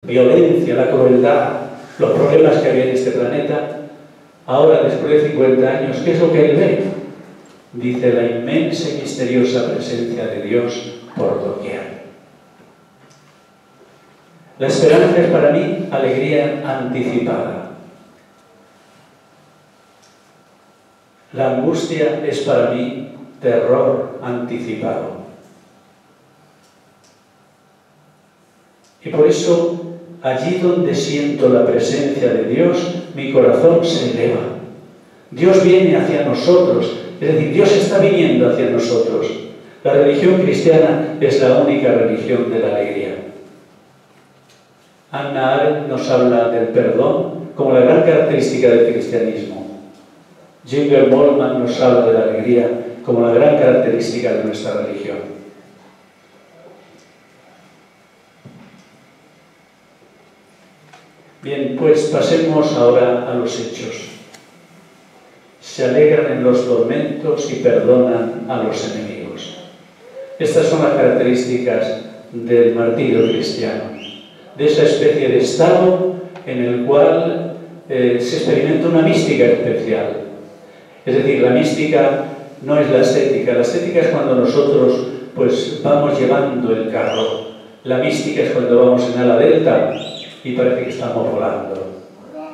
violencia, la crueldad, los problemas que había en este planeta, ahora, después de 50 años, ¿qué es lo que él ve? Dice la inmensa y misteriosa presencia de Dios por doquier. La esperanza es para mí alegría anticipada. La angustia es para mí terror anticipado. Y por eso, allí donde siento la presencia de Dios, mi corazón se eleva. Dios viene hacia nosotros, es decir, Dios está viniendo hacia nosotros. La religión cristiana es la única religión de la alegría. Hannah Arendt nos habla del perdón como la gran característica del cristianismo. Ginger Moltmann nos habla de la alegría como la gran característica de nuestra religión. Bien, pues pasemos ahora a los hechos. Se alegran en los tormentos y perdonan a los enemigos. Estas son las características del martirio cristiano, de esa especie de estado en el cual se experimenta una mística especial. Es decir, la mística no es la estética es cuando nosotros pues vamos llevando el carro. La mística es cuando vamos en ala delta y parece que estamos volando.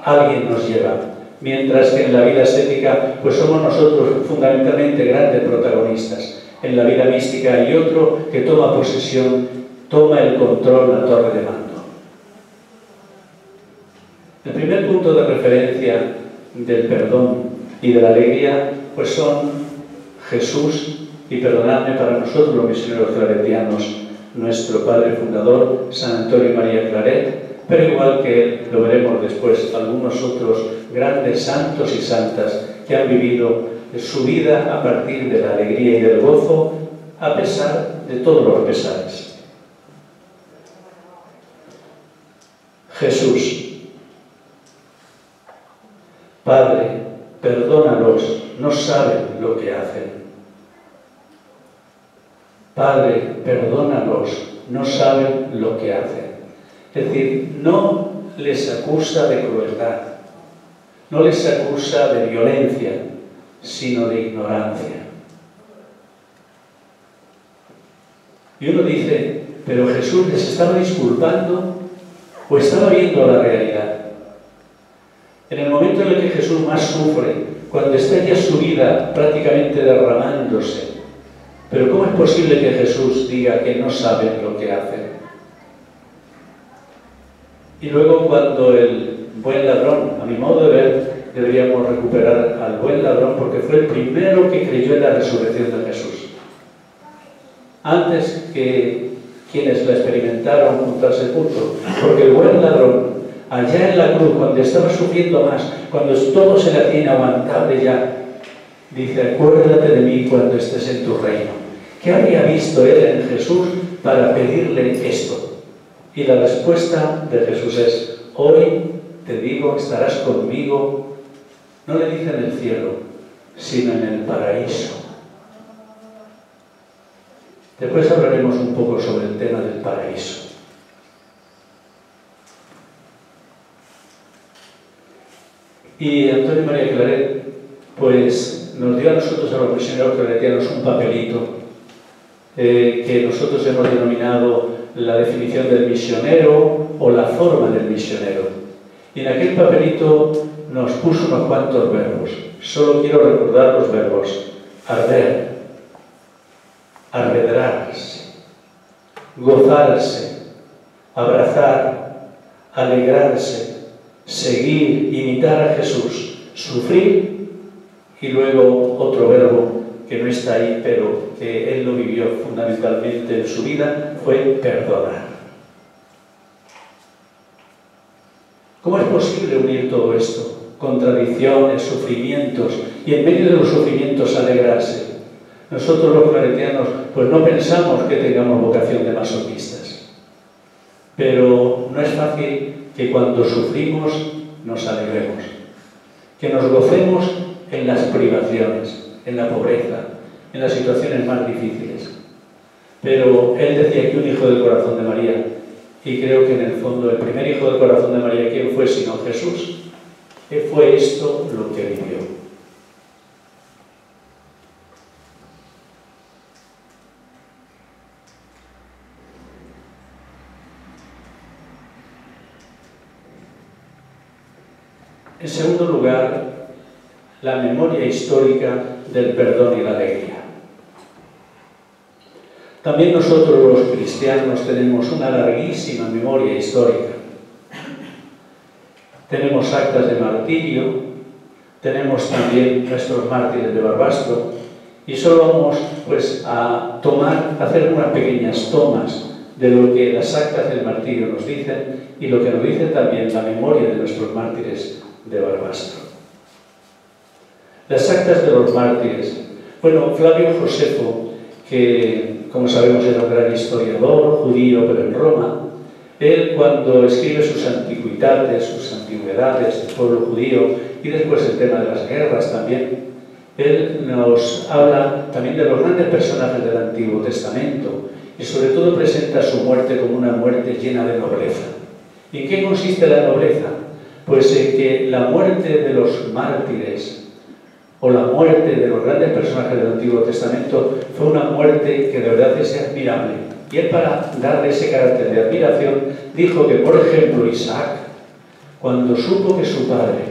Alguien nos lleva. Mientras que en la vida estética pues somos nosotros fundamentalmente grandes protagonistas. En la vida mística hay otro que toma posesión, toma el control, la torre de mando. El primer punto de referencia del perdón y de la alegría pues son Jesús y, perdonadme para nosotros los misioneros claretianos, nuestro padre fundador, San Antonio María Claret, pero igual que él, lo veremos después, algunos otros grandes santos y santas que han vivido su vida a partir de la alegría y del gozo, a pesar de todos los pesares. Jesús. Padre, perdónalos, no saben lo que hacen. Padre, perdónalos, no saben lo que hacen. Es decir, no les acusa de crueldad, no les acusa de violencia, sino de ignorancia. Y uno dice, ¿pero Jesús les estaba disculpando o estaba viendo la realidad? En el momento en el que Jesús más sufre, cuando está ya su vida prácticamente derramándose, ¿pero cómo es posible que Jesús diga que no saben lo que hacen? Y luego cuando el buen ladrón, a mi modo de ver, deberíamos recuperar al buen ladrón porque fue el primero que creyó en la resurrección de Jesús. Antes que quienes la experimentaron junto al sepulcro, porque el buen ladrón, allá en la cruz, cuando estaba sufriendo más, cuando todo se le hacía inaguantable ya, dice, acuérdate de mí cuando estés en tu reino. ¿Qué había visto él en Jesús para pedirle esto? Y la respuesta de Jesús es, hoy te digo, estarás conmigo, no le dice en el cielo, sino en el paraíso. Después hablaremos un poco sobre el tema del paraíso. Y Antonio María Claret, pues nos dio a nosotros, a los misioneros claretianos, un papelito que nosotros hemos denominado la definición del misionero o la forma del misionero. Y en aquel papelito nos puso unos cuantos verbos. Solo quiero recordar los verbos: arder, arredrarse, gozarse, abrazar, alegrarse, seguir, imitar a Jesús, sufrir, y luego otro verbo que no está ahí, pero que él lo vivió fundamentalmente en su vida, fue perdonar. ¿Cómo es posible unir todo esto? Contradicciones, sufrimientos, y en medio de los sufrimientos alegrarse. Nosotros los claretianos pues no pensamos que tengamos vocación de masoquistas, pero no es fácil que cuando sufrimos nos alegremos, que nos gocemos en las privaciones, en la pobreza, en las situaciones más difíciles. Pero él decía que un hijo del corazón de María Y creo que en el fondo el primer hijo del corazón de María, ¿quién fue sino Jesús? Fue esto lo que vivió. En segundo lugar, la memoria histórica del perdón y la alegría. También nosotros los cristianos tenemos una larguísima memoria histórica. Tenemos actas de martirio, tenemos también nuestros mártires de Barbastro, y solo vamos pues a hacer unas pequeñas tomas de lo que las actas del martirio nos dicen y lo que nos dice también la memoria de nuestros mártires de Barbastro. Las actas de los mártires. Bueno, Flavio Josefo, que como sabemos era un gran historiador judío, pero en Roma, él cuando escribe sus antigüedades, sus antigüedades del pueblo judío y después el tema de las guerras también, él nos habla también de los grandes personajes del Antiguo Testamento y sobre todo presenta su muerte como una muerte llena de nobleza. ¿Y en qué consiste la nobleza? Pues en que la muerte de los mártires o la muerte de los grandes personajes del Antiguo Testamento fue una muerte que de verdad es admirable. Y él, para darle ese carácter de admiración, dijo que, por ejemplo, Isaac, cuando supo que su padre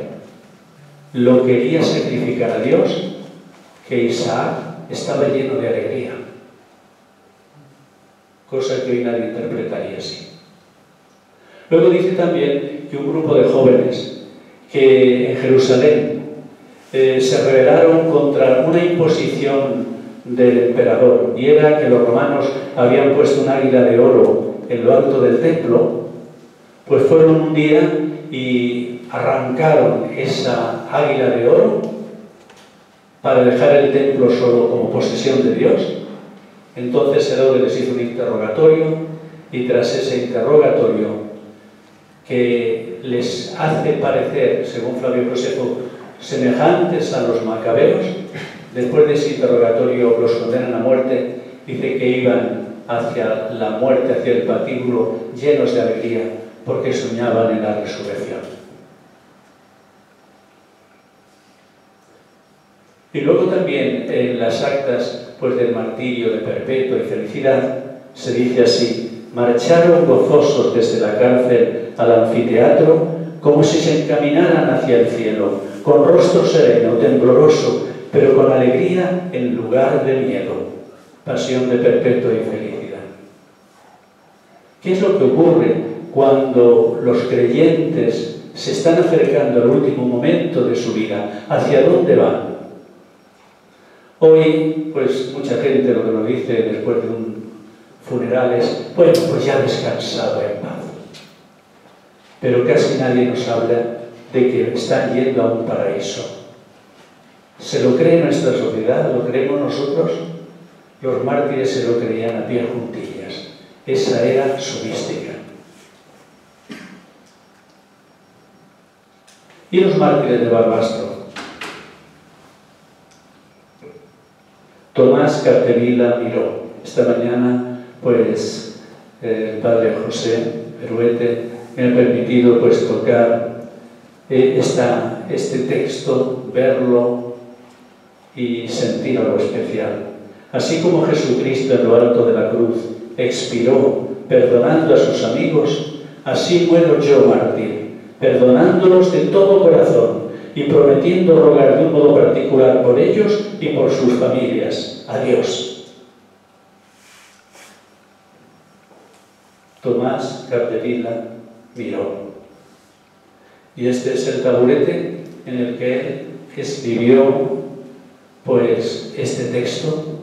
lo quería sacrificar a Dios, que Isaac estaba lleno de alegría. Cosa que hoy nadie interpretaría así. Luego dice también que un grupo de jóvenes que en Jerusalén se rebelaron contra una imposición del emperador, y era que los romanos habían puesto un águila de oro en lo alto del templo, pues fueron un día y arrancaron esa águila de oro para dejar el templo solo como posesión de Dios. Entonces Herodes les hizo un interrogatorio, y tras ese interrogatorio, que les hace parecer, según Flavio Josefo, semejantes a los macabeos, después de ese interrogatorio los condenan a muerte. Dice que iban hacia la muerte, hacia el patíbulo, llenos de alegría, porque soñaban en la resurrección. Y luego también en las actas pues, del martirio de Perpetua y Felicidad se dice así: marcharon gozosos desde la cárcel al anfiteatro como si se encaminaran hacia el cielo, con rostro sereno, tembloroso, pero con alegría en lugar de miedo. Pasión de Perpetua y Felicidad. ¿Qué es lo que ocurre cuando los creyentes se están acercando al último momento de su vida? ¿Hacia dónde van? Hoy, pues mucha gente lo que nos dice después de un funeral es: bueno, pues ya descansado en paz. Pero casi nadie nos habla de que están yendo a un paraíso. ¿Se lo cree nuestra sociedad? ¿Lo creemos nosotros? Los mártires se lo creían a pie juntillas. Esa era su mística. ¿Y los mártires de Barbastro? Tomás Capdevila Miró. Esta mañana, pues, el padre José Peruete me ha permitido pues tocar este texto, verlo y sentir algo especial. Así como Jesucristo en lo alto de la cruz expiró perdonando a sus amigos, así muero yo, mártir, perdonándolos de todo corazón y prometiendo rogar de un modo particular por ellos y por sus familias. Adiós. Tomás Capdevila Miró. Y este es el taburete en el que él escribió pues este texto,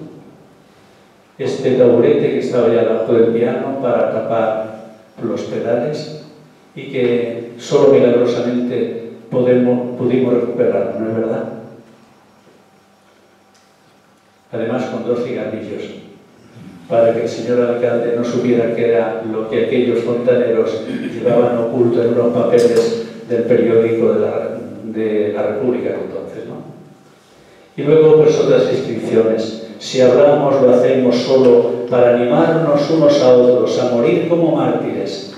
este taburete que estaba ya debajo del piano para tapar los pedales y que solo milagrosamente pudimos recuperar, ¿no es verdad? Además con 2 cigarrillos, para que el señor alcalde no supiera que era lo que aquellos fontaneros llevaban oculto en unos papeles del periódico de la República entonces, ¿no? Y luego pues otras inscripciones. Si hablamos, lo hacemos solo para animarnos unos a otros a morir como mártires,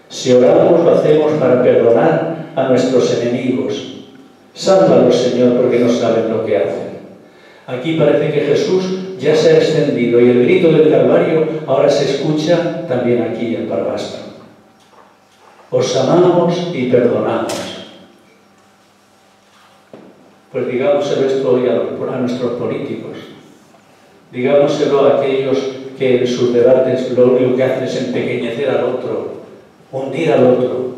Si oramos, lo hacemos para perdonar a nuestros enemigos. Sálvalos, Señor, porque no saben lo que hacen. Aquí parece que Jesús ya se ha extendido y el grito del Calvario ahora se escucha también aquí en Barbastro. Os amamos y perdonamos. Pues digámoselo esto hoy a nuestros políticos. Digámoselo a aquellos que en sus debates lo único que hacen es empequeñecer al otro, hundir al otro.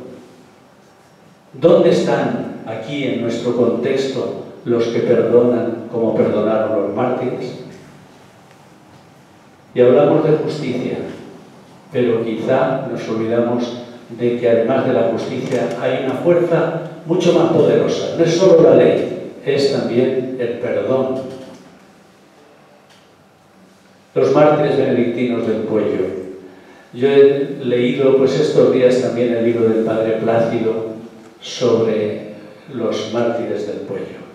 ¿Dónde están aquí en nuestro contexto los que perdonan como perdonaron los mártires? Y hablamos de justicia, pero quizá nos olvidamos de que además de la justicia hay una fuerza mucho más poderosa. No es solo la ley, es también el perdón. Los mártires benedictinos del Puello. Yo he leído pues estos días también el libro del Padre Plácido sobre los mártires del Puello.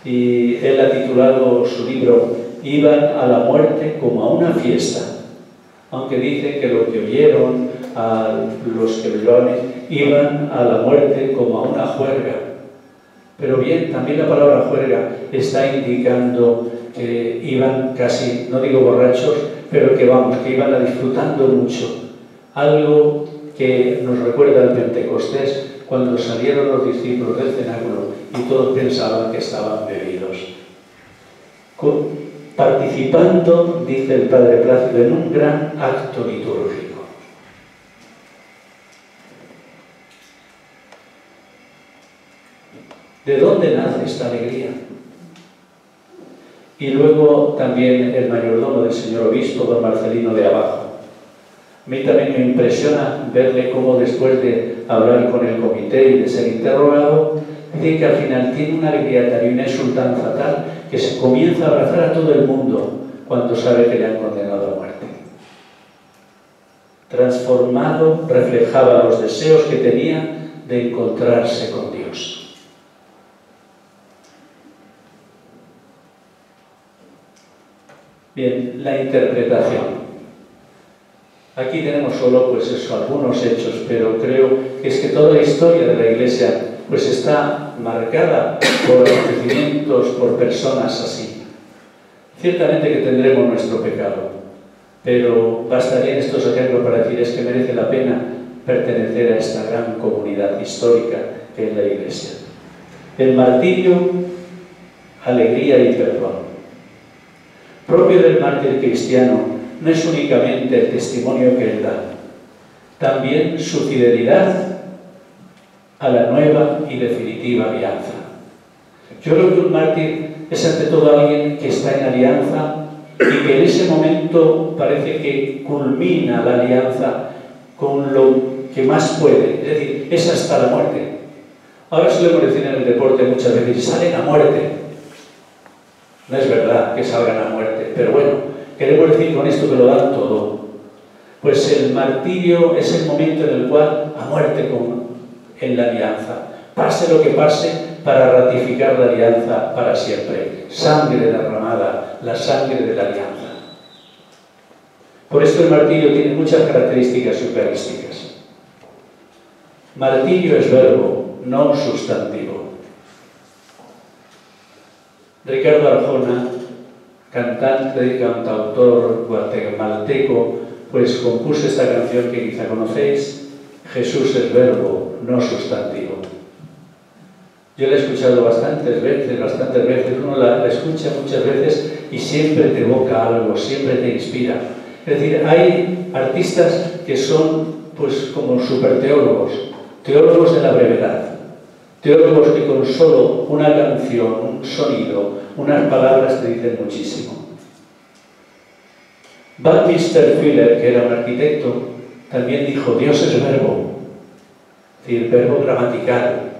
Y él ha titulado su libro Iban a la muerte como a una fiesta, aunque dice que lo que oyeron a los que lo llevaban iban a la muerte como a una juerga. Pero bien, también la palabra juerga está indicando que iban casi, no digo borrachos, pero que iban a disfrutando mucho. Algo que nos recuerda al Pentecostés, cuando salieron los discípulos del cenáculo y todos pensaban que estaban bebidos. Participando, dice el Padre Plácido, en un gran acto litúrgico. ¿De dónde nace esta alegría? Y luego también el mayordomo del señor obispo, don Marcelino de Abajo. A mí también me impresiona verle cómo después de hablar con el comité y de ser interrogado, dice que al final tiene una alegría tal y una exultanza tal que se comienza a abrazar a todo el mundo cuando sabe que le han condenado a muerte. Transformado, reflejaba los deseos que tenía de encontrarse con Dios. Bien, la interpretación. Aquí tenemos solo, pues eso, algunos hechos, pero creo que es que toda la historia de la Iglesia pues está marcada por acontecimientos, por personas así. Ciertamente que tendremos nuestro pecado, pero bastarían estos ejemplos para decir es que merece la pena pertenecer a esta gran comunidad histórica que es la Iglesia. El martirio, alegría y perdón. Propio del mártir cristiano no es únicamente el testimonio que él da, también su fidelidad a la nueva y definitiva alianza. Yo creo que un mártir es ante todo alguien que está en alianza y que en ese momento parece que culmina la alianza con lo que más puede, es decir, es hasta la muerte. Ahora solemos decir en el deporte muchas veces, salen a muerte. No es verdad que salgan a muerte, pero bueno, queremos decir con esto que lo dan todo. Pues el martirio es el momento en el cual a muerte en la alianza, pase lo que pase, para ratificar la alianza para siempre. Sangre derramada, la sangre de la alianza. Por esto el martirio tiene muchas características eucarísticas. Martirio es verbo, no sustantivo. Ricardo Arjona, cantante y cantautor guatemalteco, pues compuso esta canción que quizá conocéis, Jesús es verbo, no sustantivo. Yo la he escuchado bastantes veces, uno la escucha muchas veces y siempre te evoca algo, siempre te inspira. Es decir, hay artistas que son pues como superteólogos, teólogos de la brevedad. Teólogos que con solo una canción, un sonido, unas palabras te dicen muchísimo. Buckminster Fuller, que era un arquitecto, también dijo, Dios es verbo, es decir, verbo gramatical.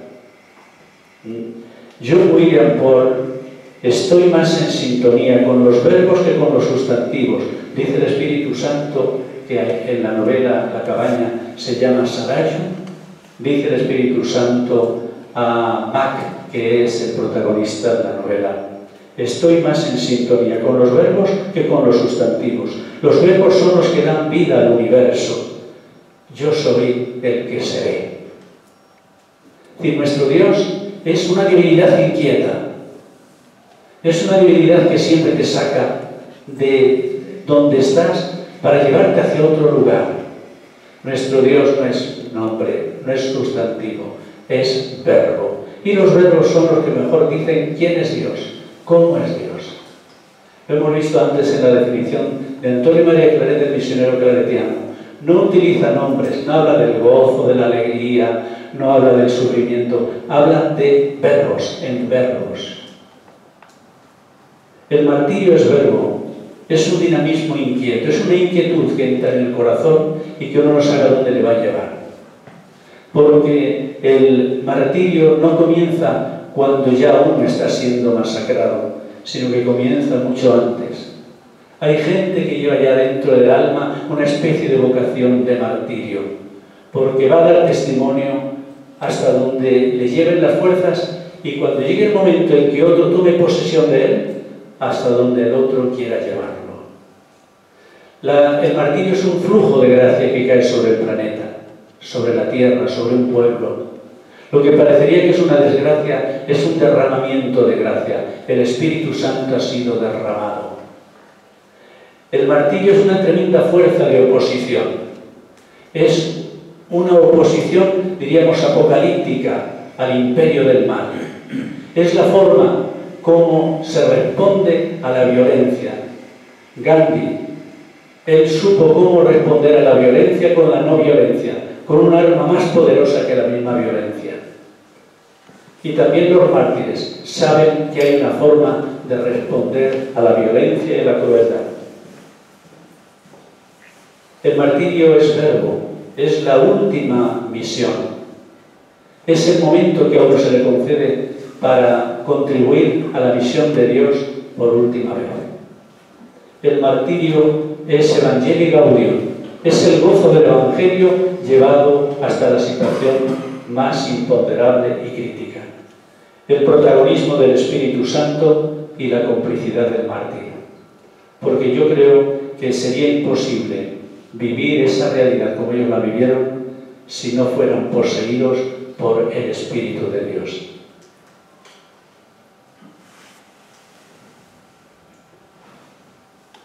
John William Paul, estoy más en sintonía con los verbos que con los sustantivos. Dice el Espíritu Santo, que en la novela La cabaña se llama Sarayu, dice el Espíritu Santo a Mac, que es el protagonista de la novela. Estoy más en sintonía con los verbos que con los sustantivos. Los verbos son los que dan vida al universo. yo soy el que seré. Es decir, nuestro Dios es una divinidad inquieta. Es una divinidad que siempre te saca de donde estás para llevarte hacia otro lugar. Nuestro Dios no es nombre, no es sustantivo, es verbo. Y los verbos son los que mejor dicen quién es Dios, cómo es Dios. Lo hemos visto antes en la definición de Antonio María Claret, el misionero claretiano. No utiliza nombres, no habla del gozo, de la alegría, no habla del sufrimiento, habla de verbos, en verbos. El martirio es verbo, es un dinamismo inquieto, es una inquietud que entra en el corazón y que uno no sabe a dónde le va a llevar. Porque el martirio no comienza cuando ya uno está siendo masacrado, sino que comienza mucho antes. Hay gente que lleva ya dentro del alma una especie de vocación de martirio, porque va a dar testimonio hasta donde le lleven las fuerzas y cuando llegue el momento en que otro tome posesión de él, hasta donde el otro quiera llevarlo. El martirio es un flujo de gracia que cae sobre el planeta, sobre la tierra, sobre un pueblo. Lo que parecería que es una desgracia es un derramamiento de gracia. El Espíritu Santo ha sido derramado. El martirio es una tremenda fuerza de oposición. Es una oposición, diríamos, apocalíptica al imperio del mal. Es la forma como se responde a la violencia. Gandhi, él supo cómo responder a la violencia con la no violencia, con un arma más poderosa que la misma violencia. Y también los mártires saben que hay una forma de responder a la violencia y a la crueldad. El martirio es verbo, es la última misión. Es el momento que a uno se le concede para contribuir a la misión de Dios por última vez. El martirio es Evangelii Gaudium, es el gozo del Evangelio llevado hasta la situación más imponderable y crítica. El protagonismo del Espíritu Santo y la complicidad del mártir. Porque yo creo que sería imposible vivir esa realidad como ellos la vivieron si no fueran poseídos por el Espíritu de Dios.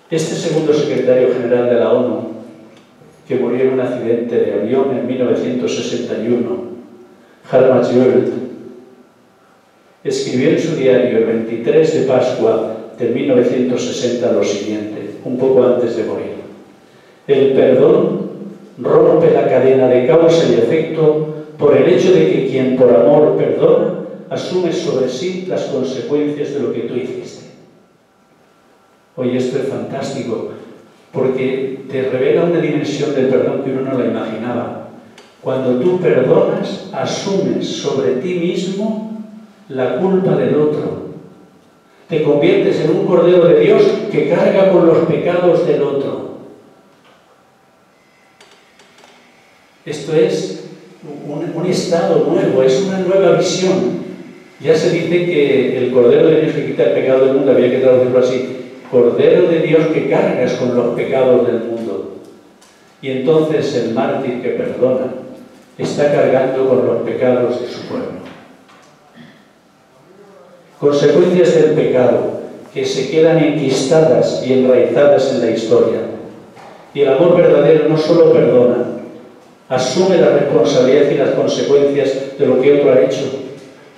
Este segundo secretario general de la ONU, que murió en un accidente de avión en 1961, Hartmut Jöld, escribió en su diario el 23 de Pascua de 1960 lo siguiente, un poco antes de morir. El perdón rompe la cadena de causa y efecto por el hecho de que quien por amor perdona asume sobre sí las consecuencias de lo que tú hiciste. Oye, esto es fantástico, porque te revela una dimensión del perdón que uno no la imaginaba. Cuando tú perdonas, asumes sobre ti mismo la culpa del otro. Te conviertes en un Cordero de Dios que carga con los pecados del otro. Esto es un estado nuevo, es una nueva visión. Ya se dice que el Cordero de Dios que quita el pecado del mundo, había que traducirlo así, Cordero de Dios que cargas con los pecados del mundo. Y entonces el mártir que perdona está cargando con los pecados de su pueblo. Consecuencias del pecado que se quedan enquistadas y enraizadas en la historia. Y el amor verdadero no solo perdona, asume la responsabilidad y las consecuencias de lo que otro ha hecho,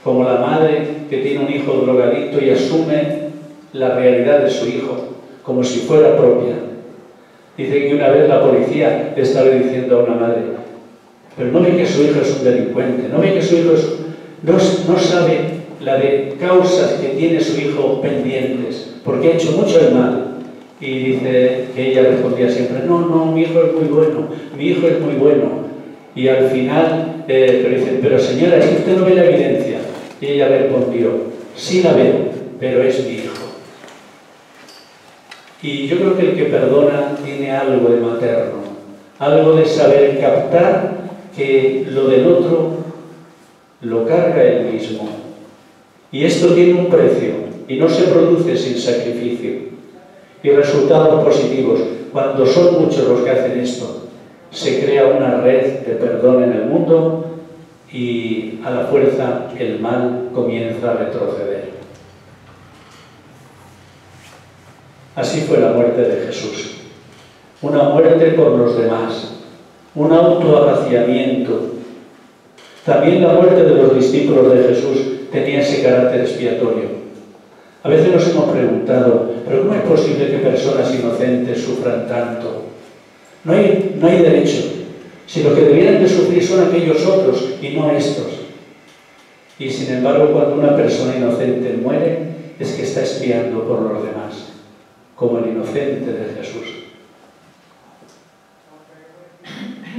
como la madre que tiene un hijo drogadicto y asume la realidad de su hijo como si fuera propia. Dice que una vez la policía le estaba diciendo a una madre, pero no ve que su hijo es un delincuente, no ve que su hijo es... no sabe la de causas que tiene su hijo pendientes, porque ha hecho mucho el mal. Y dice que ella respondía siempre, no, mi hijo es muy bueno, mi hijo es muy bueno. Y al final, pero dice, pero señora, es que usted no ve la evidencia. Y ella respondió, sí la veo, pero es mi hijo. Y yo creo que el que perdona tiene algo de materno, algo de saber captar que lo del otro lo carga él mismo. Y esto tiene un precio y no se produce sin sacrificio. Y resultados positivos, cuando son muchos los que hacen esto. se crea una red de perdón en el mundo y a la fuerza el mal comienza a retroceder. Así fue la muerte de Jesús. Una muerte por los demás, un autoavaciamiento. También la muerte de los discípulos de Jesús tenía ese carácter expiatorio. A veces nos hemos preguntado, ¿pero cómo es posible que personas inocentes sufran tanto? No hay derecho. Si lo que debieran de sufrir son aquellos otros y no estos. Y sin embargo, cuando una persona inocente muere, es que está expiando por los demás, como el inocente de Jesús.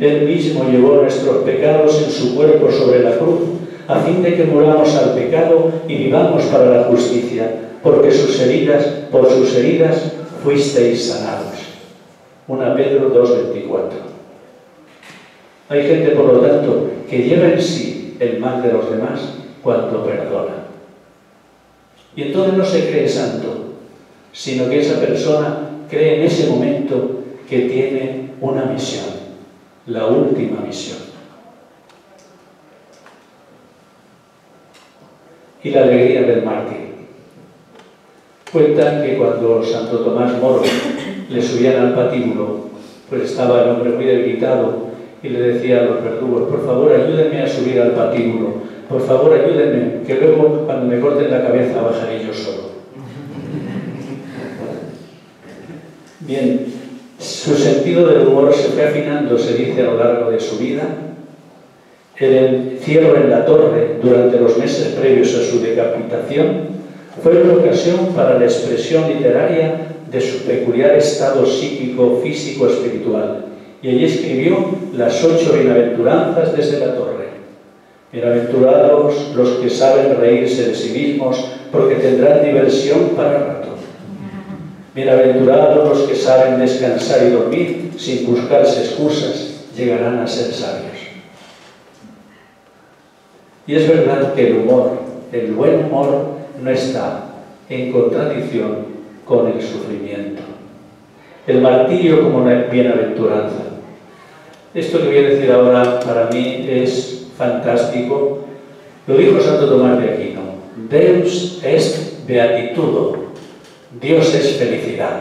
Él mismo llevó nuestros pecados en su cuerpo sobre la cruz, a fin de que muramos al pecado y vivamos para la justicia, porque por sus heridas fuisteis sanados. 1 Pedro 2:24. Hay gente, por lo tanto, que lleva en sí el mal de los demás cuando perdona. Y entonces no se cree santo, sino que esa persona cree en ese momento que tiene una misión, la última misión. Y la alegría del mártir. Cuentan que cuando Santo Tomás Moro le subían al patíbulo, pues estaba el hombre muy debilitado y le decía a los verdugos, por favor ayúdenme a subir al patíbulo, por favor ayúdenme, que luego cuando me corten la cabeza bajaré yo solo. Bien, su sentido del humor se fue afinando, se dice, a lo largo de su vida. El encierro en la torre durante los meses previos a su decapitación fue una ocasión para la expresión literaria de su peculiar estado psíquico, físico, espiritual. Y allí escribió las 8 bienaventuranzas desde la torre. Bienaventurados los que saben reírse de sí mismos, porque tendrán diversión para rato. Bienaventurados los que saben descansar y dormir sin buscarse excusas, llegarán a ser sabios. Y es verdad que el humor, el buen humor, no está en contradicción con el sufrimiento. El martirio como una bienaventuranza. Esto que voy a decir ahora para mí es fantástico. Lo dijo Santo Tomás de Aquino. Deus est beatitudo. Dios es felicidad.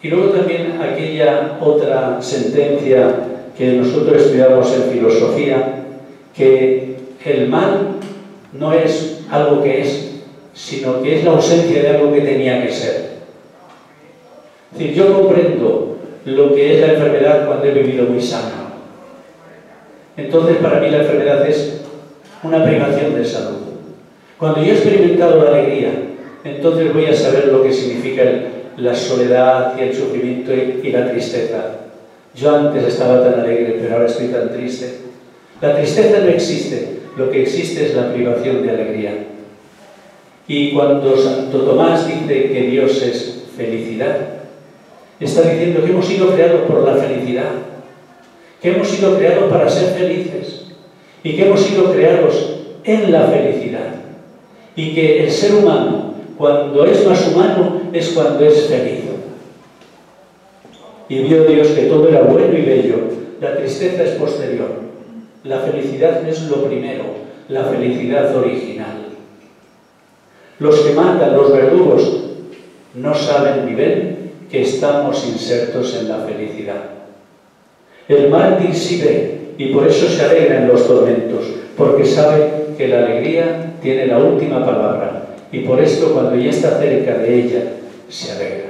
Y luego también aquella otra sentencia que nosotros estudiamos en filosofía, que el mal no es algo que es, sino que es la ausencia de algo que tenía que ser. Es decir, yo comprendo lo que es la enfermedad cuando he vivido muy sano. Entonces, para mí la enfermedad es una privación de salud. Cuando yo he experimentado la alegría, entonces voy a saber lo que significa la soledad y el sufrimiento y la tristeza. Yo antes estaba tan alegre, pero ahora estoy tan triste. La tristeza no existe, lo que existe es la privación de alegría. Y cuando Santo Tomás dice que Dios es felicidad, está diciendo que hemos sido creados por la felicidad, que hemos sido creados para ser felices y que hemos sido creados en la felicidad. Y que el ser humano, cuando es más humano, es cuando es feliz. Y vio Dios que todo era bueno y bello. La tristeza es posterior. La felicidad es lo primero, la felicidad original. Los que matan, los verdugos, no saben ni ven que estamos insertos en la felicidad. El mártir sí ve y por eso se alegra en los tormentos, porque sabe que la alegría tiene la última palabra y por esto cuando ya está cerca de ella se alegra.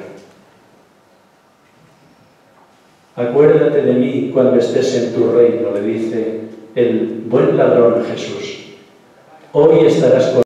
Acuérdate de mí cuando estés en tu reino, le dice el buen ladrón Jesús. Hoy estarás conmigo.